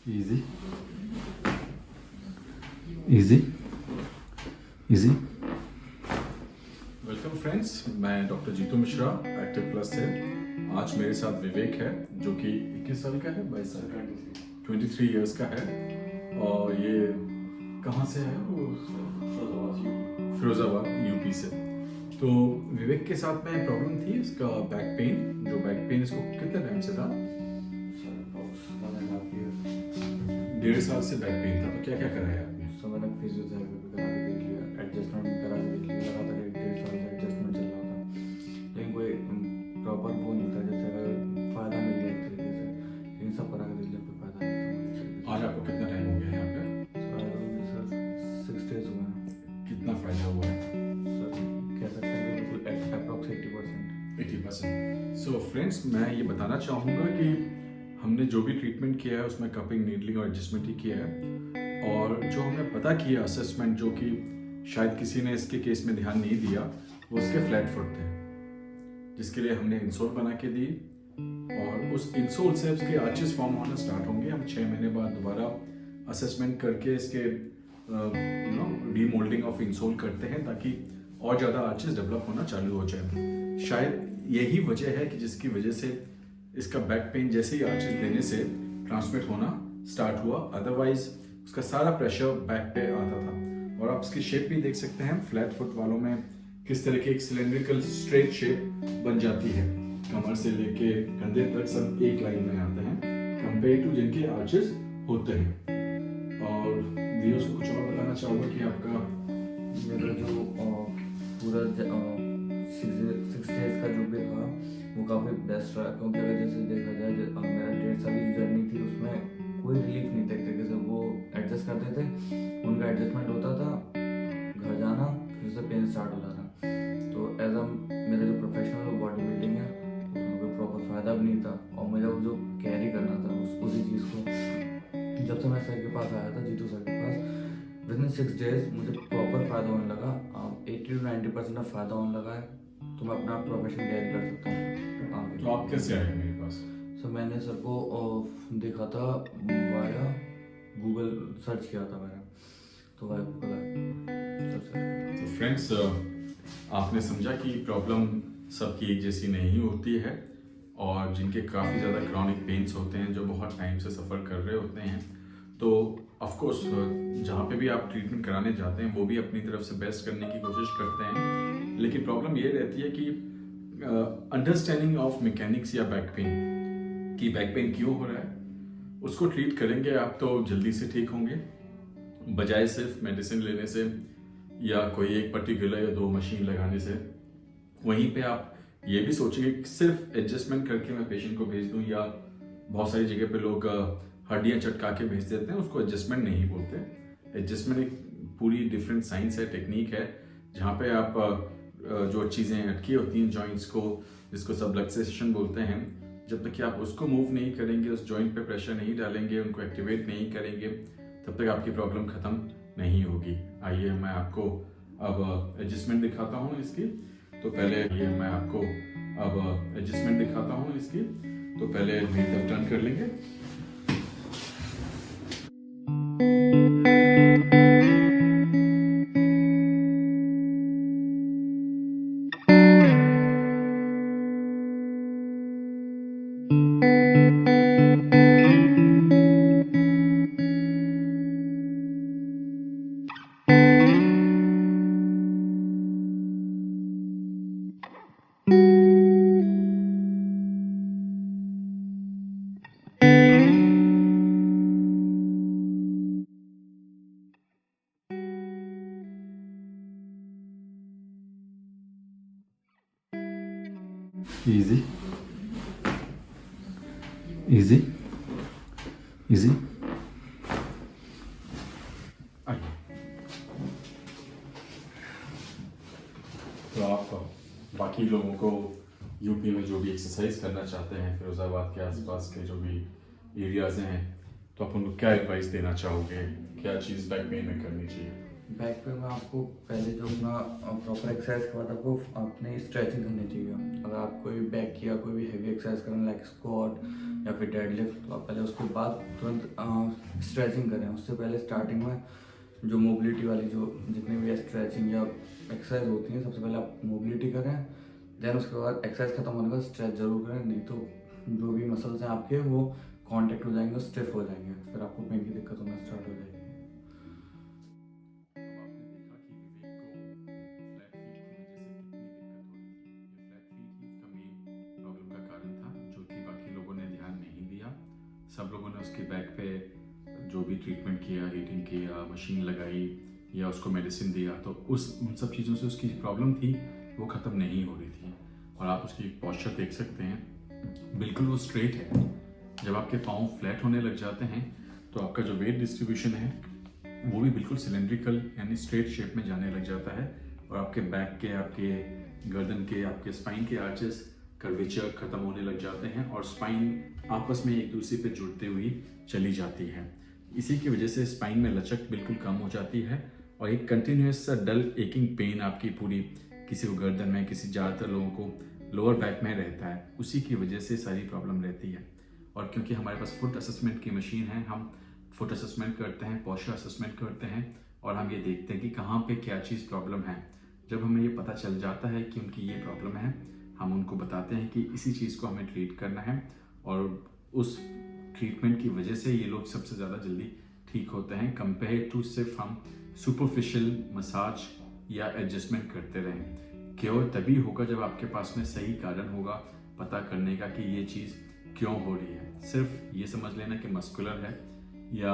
Easy, easy, easy. Welcome friends, मैं doctor Jeetu Mishra, Active Plus से। आज मेरे साथ विवेक है जो कि 21 साल का है, 22 साल का, 23 इयर्स का है। और ये कहाँ से है? वो फिरोजाबाद यूपी से। तो विवेक के साथ में प्रॉब्लम थी इसका बैक पेन। जो बैक पेन इसको कितने टाइम से था? 1.5 साल से बैक पेन था। तो क्या क्या कराया आपने? तो मैंने फिजियोथेरेपी भी करा के देख लिया, एडजस्टमेंट भी करा के देख लिया। लगातार 1.5 साल से एडजस्टमेंट चल रहा था, लेकिन कोई प्रॉपर वो नहीं था जैसे अगर फ़ायदा मिल गया एक तरीके से, लेकिन सब करा के देख लिया, कोई फ़ायदा नहीं था। आज आपको कितना टाइम हो गया यहाँ पे? सर 6 डेज हुए हैं। कितना फ़ायदा हुआ है? सर कह सकते हैं कि बिल्कुल अप्रॉक्स 80%। सो फ्रेंड्स, मैं ये बताना चाहूँगा कि हमने जो भी ट्रीटमेंट किया है उसमें कपिंग, नीडलिंग और एडजस्टमेंट ही किया है। और जो हमने पता किया असेसमेंट, जो कि शायद किसी ने इसके केस में ध्यान नहीं दिया, वो उसके फ्लैट फुट थे, जिसके लिए हमने इंसोल बना के दी। और उस इंसोल से उसके आर्चेस फॉर्म होना स्टार्ट होंगे। हम 6 महीने बाद दोबारा असेसमेंट करके इसके डीमोल्डिंग ऑफ इंसोल करते हैं ताकि और ज़्यादा आर्चेस डेवलप होना चालू हो जाए। शायद यही वजह है कि जिसकी वजह से इसका बैक पेन जैसे ही आर्चेस देने से ट्रांसमिट होना स्टार्ट हुआ। अदरवाइज उसका सारा प्रेशर बैक पे आता था। और आप इसकी शेप भी देख सकते हैं, फ्लैट फुट वालों में किस तरह की एक सिलेंड्रिकल स्ट्रेट शेप बन जाती है। कमर से लेके कंधे तक सब एक लाइन में आते हैं कंपेयर टू जिनके आर्चेस होते हैं। और व्यूअर्स को कुछ और बताना चाहूँगा कि आपका मेरा जो पूरा 6 डेज का जो भी था वो काफ़ी बेस्ट रहा, क्योंकि अगर जैसे देखा जाए मेरा 1.5 साल की जर्नी थी, उसमें कोई रिलीफ नहीं था। एक तरीके से वो एडजस्ट करते थे, उनका एडजस्टमेंट होता था, घर जाना, फिर से पेन स्टार्ट हो जाना। तो एज अ मेरा जो प्रोफेशनल बॉडी बिल्डिंग है उसमें कोई प्रॉपर फ़ायदा भी नहीं था। और मुझे वो जो कैरी करना था उसी चीज़ को, जब से मैं सर के पास आया था, जीतू सर के पास, विद इन 6 डेज मुझे प्रॉपर फ़ायदा होने लगा। 80 to 90% का फ़ायदा होने लगा है, तो मैं अपना प्रोफेशन कैरी कर सकता हूँ। तो आप कैसे आए मेरे पास? सर मैंने सर को देखा था, वाया गूगल सर्च किया था मैंने, तो वाया गूगल सर। तो फ्रेंड्स, आपने समझा कि प्रॉब्लम सबकी एक जैसी नहीं होती है। और जिनके काफ़ी ज़्यादा क्रॉनिक पेन्स होते हैं, जो बहुत टाइम से सफ़र कर रहे होते हैं, तो ऑफ कोर्स जहाँ पे भी आप ट्रीटमेंट कराने जाते हैं वो भी अपनी तरफ से बेस्ट करने की कोशिश करते हैं। लेकिन प्रॉब्लम ये रहती है कि अंडरस्टैंडिंग ऑफ मैकेनिक्स या बैक पेन कि बैक पेन क्यों हो रहा है, उसको ट्रीट करेंगे आप तो जल्दी से ठीक होंगे, बजाय सिर्फ मेडिसिन लेने से या कोई एक पर्टिकुलर या 2 मशीन लगाने से। वहीं पे आप ये भी सोचिए कि सिर्फ एडजस्टमेंट करके मैं पेशेंट को भेज दूं, या बहुत सारी जगह पे लोग हड्डियां चटका के भेज देते हैं, उसको एडजस्टमेंट नहीं बोलते। एडजस्टमेंट एक पूरी डिफरेंट साइंस है, टेक्निक है, जहाँ पे आप जो चीज़ें अटकी होती हैं जॉइंट्स को, जिसको सबलक्सेशन बोलते हैं, जब तक कि आप उसको मूव नहीं करेंगे, उस जॉइंट पे प्रेशर नहीं डालेंगे, उनको एक्टिवेट नहीं करेंगे, तब तक आपकी प्रॉब्लम ख़त्म नहीं होगी। आइए मैं आपको अब एडजस्टमेंट दिखाता हूँ इसकी। तो पहले ये मैं आपको अब एडजस्टमेंट दिखाता हूँ इसकी। तो पहले मेरी तरफ टर्न कर लेंगे। Easy, easy, easy. आइए। तो आप बाकी लोगों को यूपी में जो भी एक्सरसाइज करना चाहते हैं, फिरोजाबाद के आसपास के जो भी एरियाज हैं, तो आप उनको क्या एडवाइस देना चाहोगे? क्या चीज़ बैक पेन में करनी चाहिए? बैक पे मैं आपको पहले जो अपना प्रॉपर एक्सरसाइज के बाद आपको अपने स्ट्रेचिंग करनी चाहिए। अगर आप कोई बैक किया कोई भी हैवी एक्सरसाइज करें लाइक स्क्वाट या फिर डेडलिफ्ट, तो आप पहले उसके बाद तुरंत स्ट्रेचिंग करें। उससे पहले स्टार्टिंग में जो मोबिलिटी वाली जो जितनी भी स्ट्रेचिंग या एक्सरसाइज होती है, सबसे पहले आप मोबिलिटी करें, देन उसके बाद एक्सरसाइज खत्म होने के बाद स्ट्रेच जरूर करें, नहीं तो जो भी मसल्स हैं आपके वो कांटेक्ट हो जाएंगे, स्टिफ हो जाएंगे, फिर आपको पेन की दिक्कत होना स्टार्ट हो जाएगी। अब आपने देखा कि विवेक को फ्लैट फीट की वजह से कितनी दिक्कत हो रही है। ये फ्लैट फीट ही उसका मेन प्रॉब्लम का कारण था, जो कि बाकी लोगों ने ध्यान नहीं दिया। सब लोगों ने उसके बैक पे जो भी ट्रीटमेंट किया, हीटिंग किया, मशीन लगाई या उसको मेडिसिन दिया, तो उन सब चीज़ों से उसकी प्रॉब्लम थी वो ख़त्म नहीं हो रही थी। और आप उसकी पॉस्चर देख सकते हैं, बिल्कुल वो स्ट्रेट है। जब आपके पाँव फ्लैट होने लग जाते हैं तो आपका जो वेट डिस्ट्रीब्यूशन है वो भी बिल्कुल सिलेंड्रिकल यानी स्ट्रेट शेप में जाने लग जाता है, और आपके बैक के, आपके गर्दन के, आपके स्पाइन के आर्चेस कर्वेचर खत्म होने लग जाते हैं और स्पाइन आपस में एक दूसरे पे जुड़ते हुई चली जाती है। इसी की वजह से स्पाइन में लचक बिल्कुल कम हो जाती है और एक कंटिन्यूस सा डल एकिंग पेन आपकी पूरी किसी को गर्दन में, किसी ज़्यादातर लोगों को लोअर बैक में रहता है। उसी की वजह से सारी प्रॉब्लम रहती है। और क्योंकि हमारे पास फुट असेसमेंट की मशीन है, हम फुट असेसमेंट करते हैं, पॉस्चर असेसमेंट करते हैं और हम ये देखते हैं कि कहाँ पे क्या चीज़ प्रॉब्लम है। जब हमें ये पता चल जाता है कि उनकी ये प्रॉब्लम है, हम उनको बताते हैं कि इसी चीज़ को हमें ट्रीट करना है, और उस ट्रीटमेंट की वजह से ये लोग सबसे ज़्यादा जल्दी ठीक होते हैं कंपेयर टू सिर्फ हम सुपरफिशियल मसाज या एडजस्टमेंट करते रहें। क्योर तभी होगा जब आपके पास में सही कारण होगा पता करने का कि ये चीज़ क्यों हो रही है। सिर्फ ये समझ लेना कि मस्कुलर है या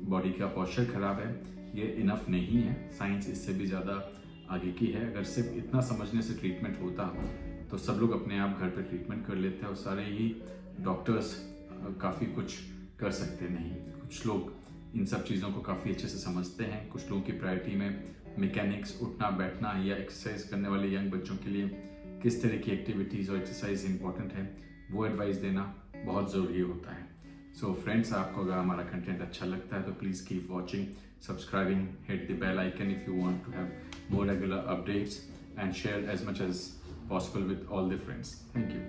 बॉडी का पॉस्चर खराब है, ये इनफ नहीं है। साइंस इससे भी ज़्यादा आगे की है। अगर सिर्फ इतना समझने से ट्रीटमेंट होता तो सब लोग अपने आप घर पे ट्रीटमेंट कर लेते हैं और सारे ही डॉक्टर्स काफ़ी कुछ कर सकते नहीं। कुछ लोग इन सब चीज़ों को काफ़ी अच्छे से समझते हैं। कुछ लोगों की प्रायोरिटी में मैकेनिक्स, उठना बैठना या एक्सरसाइज करने वाले यंग बच्चों के लिए किस तरह की एक्टिविटीज़ और एक्सरसाइज इंपॉर्टेंट है वो एडवाइस देना बहुत ज़रूरी होता है। सो फ्रेंड्स, आपको अगर हमारा कंटेंट अच्छा लगता है तो please keep watching, subscribing, hit the bell icon if you want to have more regular updates and share as much as possible with all the friends. Thank you.